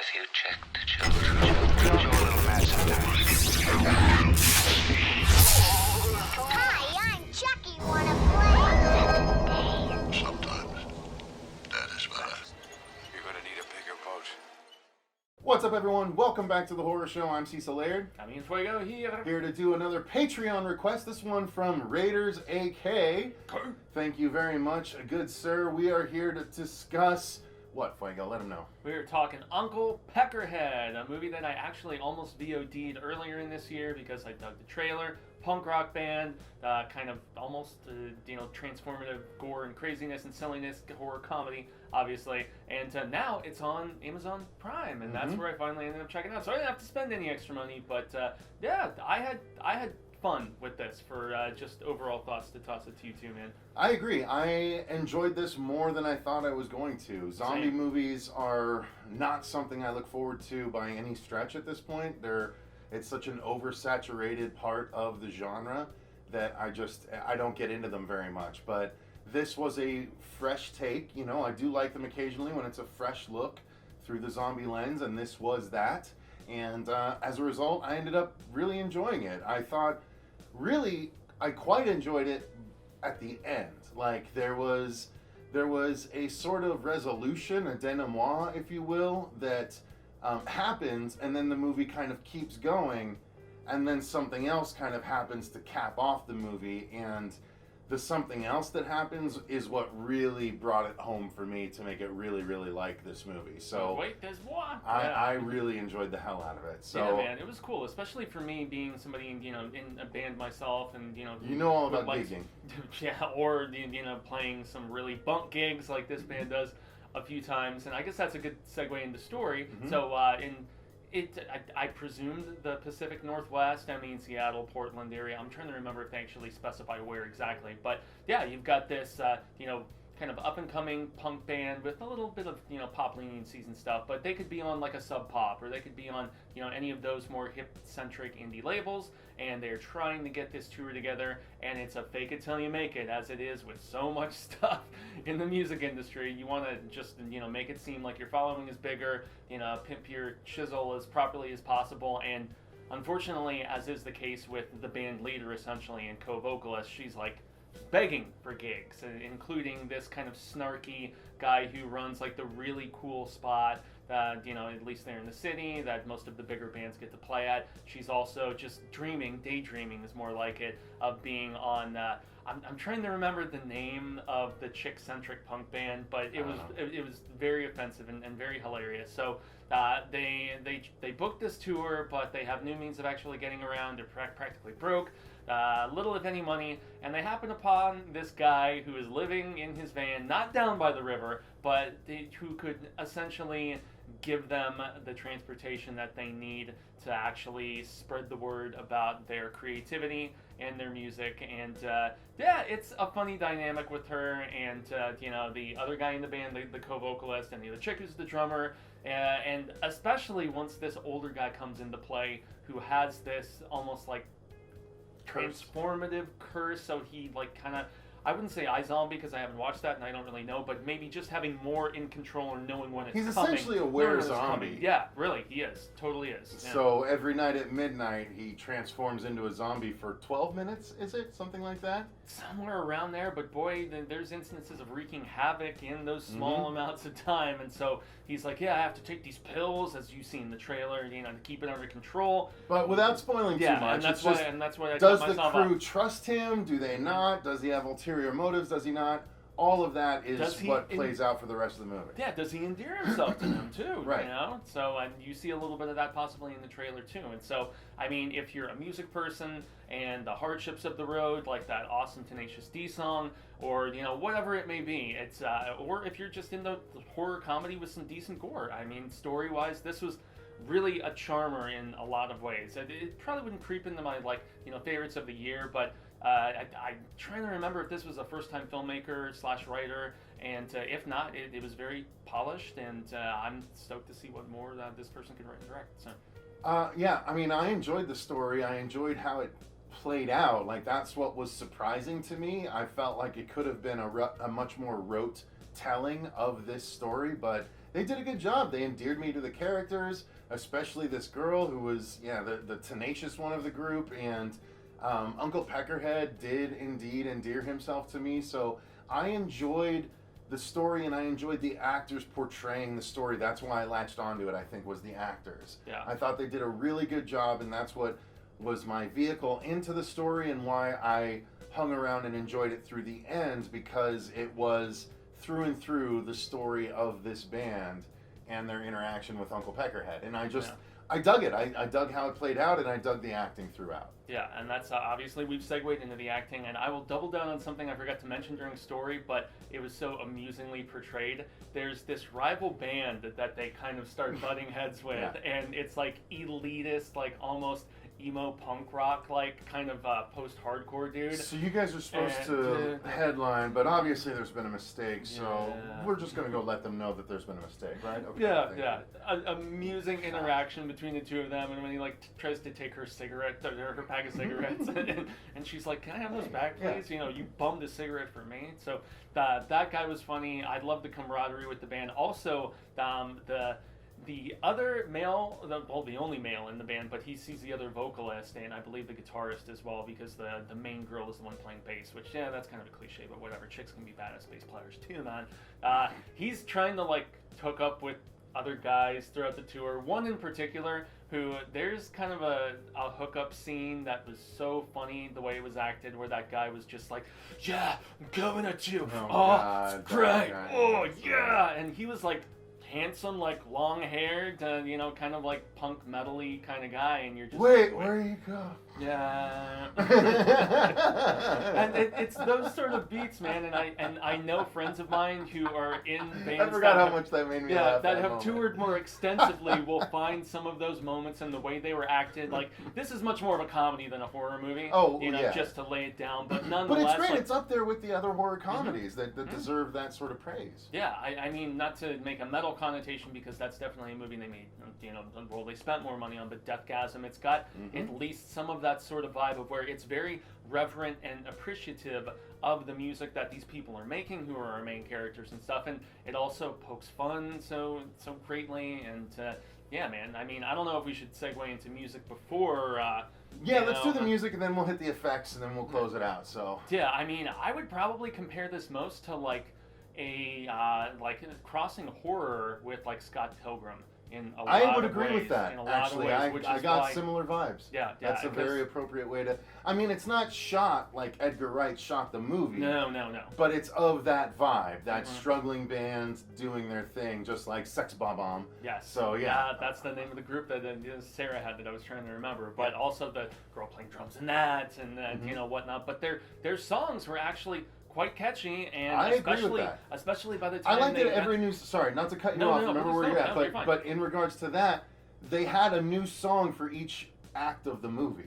Have you checked the children? You're a little mad sometimes. Hi, I'm Chucky. Wanna play? Sometimes that is better. You're gonna need a bigger boat. What's up, everyone? Welcome back to the Horror Show. I'm Cecil Laird. Jaime Fuego Here to do another Patreon request. This one from Raiders AK. Thank you very much, good sir. We are here to discuss what, Fuego? Let him know. We were talking Uncle Peckerhead, a movie that I actually almost VOD'd earlier in this year because I dug the trailer. Punk rock band, kind of almost, transformative gore and craziness and silliness, horror comedy, obviously. And now it's on Amazon Prime, and that's where I finally ended up checking it out. So I didn't have to spend any extra money, but yeah, I had fun with this. For just overall thoughts, to toss it to you too, man. I agree. I enjoyed this more than I thought I was going to. Zombie Same. movies are not something I look forward to by any stretch at this point. It's such an oversaturated part of the genre that I don't get into them very much. But this was a fresh take. You know, I do like them occasionally when it's a fresh look through the zombie lens, and this was that. And as a result, I ended up really enjoying it. I quite enjoyed it at the end. Like, there was a sort of resolution, a denouement, if you will, that happens, and then the movie kind of keeps going, and then something else kind of happens to cap off the movie, and the something else that happens is what really brought it home for me to make it really, really like this movie. So Wait, there's more. I really enjoyed the hell out of it. So yeah, man, it was cool, especially for me being somebody, in a band myself, and you know all about like, gigging. Yeah, or playing some really bunk gigs like this band does a few times, and I guess that's a good segue into story. So I presumed the Pacific Northwest. I mean, Seattle, Portland area. I'm trying to remember if they actually specify where exactly. But yeah, you've got this, kind of up-and-coming punk band with a little bit of, pop leniencies and stuff. But they could be on like a Sub Pop, or they could be on, any of those more hip-centric indie labels. And they're trying to get this tour together, and it's a fake it till you make it, as it is with so much stuff in the music industry. You want to just, make it seem like your following is bigger, pimp your chisel as properly as possible. And unfortunately, as is the case with the band leader, essentially, and co-vocalist, she's like begging for gigs, including this kind of snarky guy who runs like the really cool spot, at least there in the city, that most of the bigger bands get to play at. She's also just daydreaming is more like it, of being on, I'm trying to remember the name of the chick-centric punk band, but it was very offensive and very hilarious. So they booked this tour, but they have no means of actually getting around. They're practically broke. Little if any money, and they happen upon this guy who is living in his van, not down by the river, but who could essentially give them the transportation that they need to actually spread the word about their creativity and their music. And it's a funny dynamic with her and the other guy in the band, the co-vocalist, and the other chick who's the drummer, and especially once this older guy comes into play, who has this almost like transformative curse. So he like kind of, I wouldn't say iZombie because I haven't watched that and I don't really know, but maybe just having more in control or knowing when it's coming. He's essentially a were-zombie. Yeah, really, he is. Totally is. Yeah. So every night at midnight, he transforms into a zombie for 12 minutes, is it? Something like that? Somewhere around there, but boy, there's instances of wreaking havoc in those small amounts of time, and so he's like, yeah, I have to take these pills, as you see in the trailer, to keep it under control. But without spoiling too much, and that's why I does cut the myself crew up. trust him? Do they not? Does he have ulterior motives? Does he not? All of that is what plays out for the rest of the movie. Yeah, does he endear himself to them too? Right. So and you see a little bit of that possibly in the trailer too. And so, I mean, if you're a music person and the hardships of the road, like that awesome Tenacious D song, or whatever it may be, it's or if you're just into horror comedy with some decent gore. I mean, story-wise, this was really a charmer in a lot of ways. It probably wouldn't creep into my favorites of the year, but I'm trying to remember if this was a first-time filmmaker / writer, and if not, it was very polished, and I'm stoked to see what more this person can write and direct. So. Yeah, I mean, I enjoyed the story. I enjoyed how it played out. Like, that's what was surprising to me. I felt like it could have been a much more rote telling of this story, but they did a good job. They endeared me to the characters, especially this girl who was the tenacious one of the group, and Uncle Peckerhead did indeed endear himself to me. So I enjoyed the story, and I enjoyed the actors portraying the story. That's why I latched onto it, I think, was the actors. Yeah. I thought they did a really good job, and that's what was my vehicle into the story and why I hung around and enjoyed it through the end, because it was through and through the story of this band and their interaction with Uncle Peckerhead. And I dug it. I dug how it played out, and I dug the acting throughout. Yeah, and that's obviously we've segued into the acting, and I will double down on something I forgot to mention during story, but it was so amusingly portrayed. There's this rival band that they kind of start butting heads with, Yeah. and it's like elitist, like almost emo punk rock, like kind of post-hardcore dude. So you guys are supposed And, to headline, but obviously there's been a mistake, so Yeah. we're just going to go let them know that there's been a mistake, right? Okay, Yeah, thank yeah. you. Amusing interaction between the two of them, and when he like tries to take her cigarette, or her pack of cigarettes, and she's like, "Can I have those back, please? You know, you bummed a cigarette for me." So that guy was funny. I love the camaraderie with the band. Also, the other male, the only male in the band, but he sees the other vocalist, and I believe the guitarist as well, because the main girl is the one playing bass, which, yeah, that's kind of a cliche, but whatever. Chicks can be badass bass players too, man. He's trying to, like, hook up with other guys throughout the tour. One in particular, who there's kind of a hookup scene that was so funny, the way it was acted, where that guy was just like, "Yeah, I'm coming at you. Oh, Oh, God, it's great. that guy. Oh, yeah." And he was like handsome, like long-haired, you know, kind of like punk metal-y kind of guy, and you're just Wait, like, where you go? yeah. And it's those sort of beats, man. And I know friends of mine who are in bands. I forgot how have, much that made me yeah, laugh. that have moment. toured more extensively will find some of those moments and the way they were acted. Like, this is much more of a comedy than a horror movie. Oh, you know, yeah. just to lay it down. But But nonetheless, it's great. like, It's up there with the other horror comedies that deserve that sort of praise. yeah, I mean, not to make a metal connotation, because that's definitely a movie they made, you know, well, they spent more money on, but Deathgasm, it's got at least some of that sort of vibe of where it's very reverent and appreciative of the music that these people are making, who are our main characters and stuff, and it also pokes fun so greatly, and yeah, man, I mean, I don't know if we should segue into music before, Yeah, let's do the music, and then we'll hit the effects, and then we'll close it out, so. Yeah, I mean, I would probably compare this most to like a crossing horror with like Scott Pilgrim in a lot I would of agree ways, with that. in a lot Actually, of ways, which I is got why, similar vibes. Yeah, That's a very appropriate way to. I mean, it's not shot like Edgar Wright shot the movie. No. But it's of that vibe, that struggling band doing their thing, just like Sex Bomb. Yes. So yeah. That's the name of the group that Sarah had that I was trying to remember. But also the girl playing drums in that, and you know whatnot. But their songs were actually quite catchy, and I agree with that. especially by the time I like they that every new. Sorry, not to cut you off. Remember where you're at, you're fine. but in regards to that, they had a new song for each act of the movie.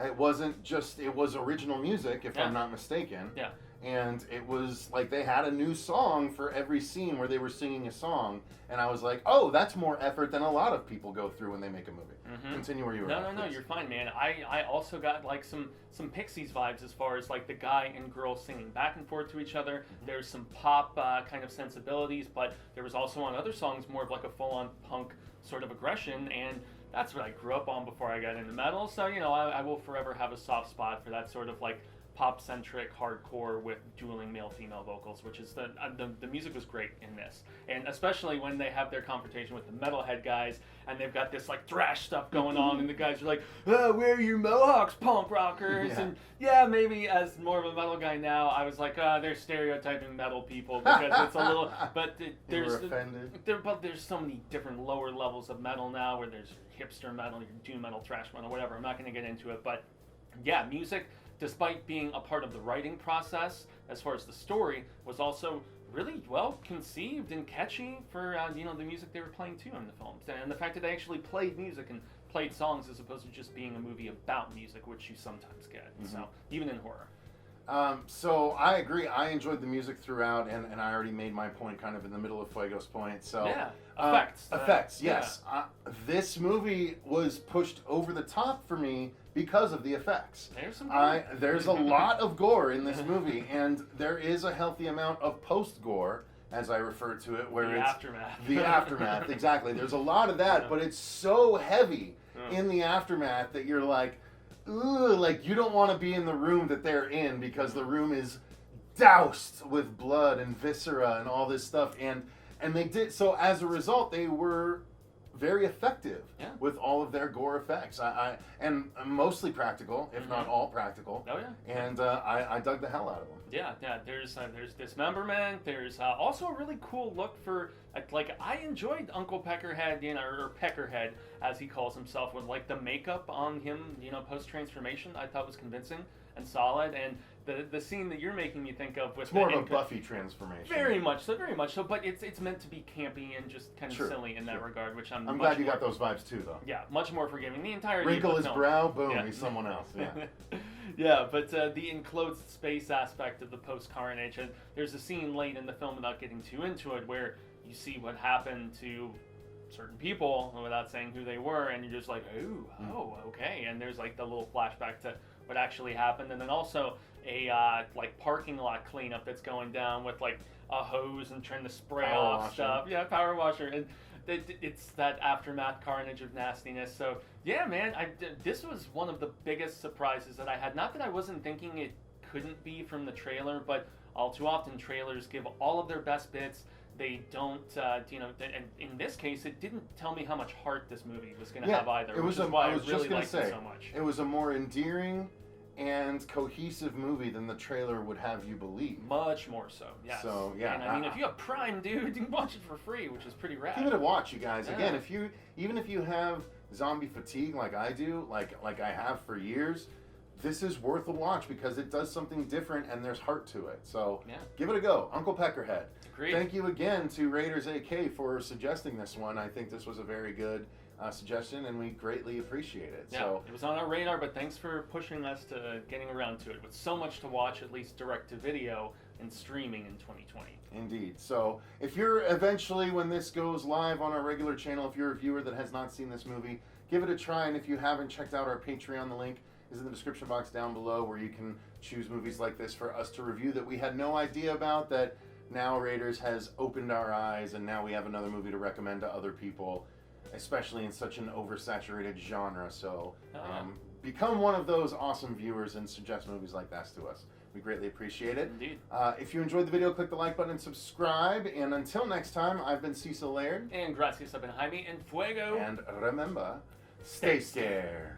It wasn't just. It was original music, if I'm not mistaken. Yeah. And it was like they had a new song for every scene where they were singing a song, and I was like, oh, that's more effort than a lot of people go through when they make a movie. Continue where you were. No, you're fine, man. I also got like some Pixies vibes as far as like the guy and girl singing back and forth to each other. There's some pop kind of sensibilities, but there was also on other songs more of like a full-on punk sort of aggression, and that's what I grew up on before I got into metal. So, you know, I will forever have a soft spot for that sort of like pop-centric hardcore with dueling male-female vocals, which is the music was great in this, and especially when they have their confrontation with the metalhead guys, and they've got this like thrash stuff going on, and the guys are like, "Oh, where are your mohawks, punk rockers?" And yeah, maybe as more of a metal guy now, I was like, they're stereotyping metal people because it's a little, but there's there's so many different lower levels of metal now, where there's hipster metal, your doom metal, thrash metal, whatever. I'm not going to get into it, but yeah, music, despite being a part of the writing process, as far as the story, was also really well conceived and catchy for you know, the music they were playing too in the films, and the fact that they actually played music and played songs as opposed to just being a movie about music, which you sometimes get. So even in horror. So I agree. I enjoyed the music throughout, and I already made my point kind of in the middle of Fuego's point. So yeah, effects. Yes, this movie was pushed over the top for me because of the effects. There's some gore. There's a lot of gore in this movie, and there is a healthy amount of post-gore as I refer to it, where The it's aftermath. the aftermath. Exactly. There's a lot of that, but it's so heavy in the aftermath that you're like, ugh, like you don't want to be in the room that they're in because the room is doused with blood and viscera and all this stuff, and they did so. As a result, they were very effective with all of their gore effects. And mostly practical, if not all practical. Oh yeah. And I dug the hell out of them. Yeah. There's dismemberment. There's also a really cool look for like I enjoyed Uncle Peckerhead, or Peckerhead as he calls himself, with like the makeup on him, post transformation. I thought was convincing and solid. And the scene that you're making me think of with it's more of a Buffy transformation. Very much so. But it's meant to be campy and just kind of silly in that regard, which I'm glad you got those vibes too, though. Yeah, much more forgiving. The entire wrinkle his brow, boom, he's someone else. Yeah. Yeah, but the enclosed space aspect of the post-carnage, and there's a scene late in the film, without getting too into it, where you see what happened to certain people without saying who they were, and you're just like, oh, okay. And there's like the little flashback to what actually happened, and then also a like parking lot cleanup that's going down with like a hose and trying to spray off stuff. Yeah, power washer, and it's that aftermath carnage of nastiness. So yeah, man, this was one of the biggest surprises that I had. Not that I wasn't thinking it couldn't be from the trailer, but all too often trailers give all of their best bits. They don't, and in this case, it didn't tell me how much heart this movie was going to have either. It was why I really liked it so much. It was a more endearing and cohesive movie than the trailer would have you believe. Much more so, yes. So yeah, and I mean, if you have Prime, dude, you can watch it for free, which is pretty rad. Give it a watch, you guys. Again, even if you have zombie fatigue like I do, like I have for years, this is worth a watch because it does something different and there's heart to it. So give it a go, Uncle Peckerhead. Agreed. Thank you again to Raiders AK for suggesting this one. I think this was a very good suggestion, and we greatly appreciate it. Yeah, so it was on our radar, but thanks for pushing us to getting around to it. With so much to watch, at least direct to video and streaming in 2020. Indeed. So if you're eventually, when this goes live on our regular channel, if you're a viewer that has not seen this movie, give it a try. And if you haven't checked out our Patreon, the link is in the description box down below, where you can choose movies like this for us to review that we had no idea about, that now Raiders has opened our eyes, and now we have another movie to recommend to other people, especially in such an oversaturated genre. So become one of those awesome viewers and suggest movies like that to us. We greatly appreciate it. Indeed. If you enjoyed the video, click the like button and subscribe. And until next time, I've been Cecil Laird. And gracias a Jaime and Fuego. And remember, stay scared.